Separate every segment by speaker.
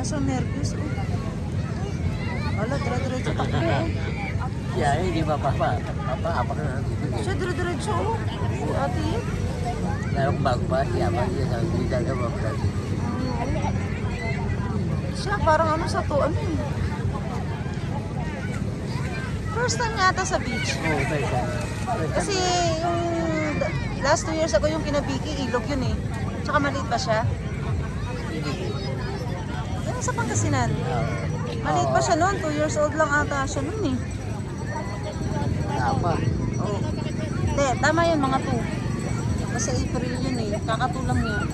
Speaker 1: siyang nervous. Oh. Wala, dire-diretso takbo.
Speaker 2: Siya, hindi mapapa-apak na natin.
Speaker 1: Siya, dire-diretso. Oh. Ate yun.
Speaker 2: Lalo kung bago pa, siya pa, siya sa hindi talaga mapapalagi.
Speaker 1: Siya, parang ano sa to, ano yun? First time yata sa beach.
Speaker 2: Oo, ba siya?
Speaker 1: Kasi yung last 2 years ago yung kinabiki, ilog yun eh. Tsaka maliit pa siya. Yan sa Pangasinan. Maliit pa siya noon, 2 years old lang ata siya noon eh.
Speaker 2: Tama.
Speaker 1: Oh. Hindi, tama yun mga 2. Kasi April yun eh, kakatulang yun.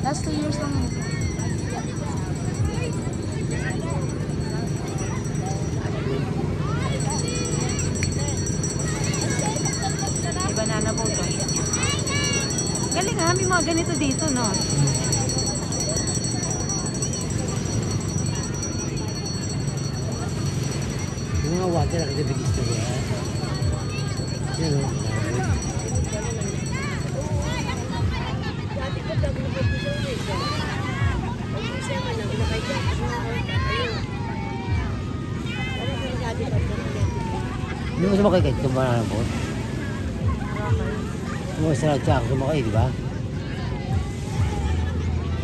Speaker 1: Last 2 years lang yun. May banana boat oh. Galing ha, may mga ganito dito no.
Speaker 2: Yung mga water ang nabigis na niya. Yan o. Hindi mo sumakay kahit tumahan po. Hindi mo sa lahat siya ako sumakay, di ba?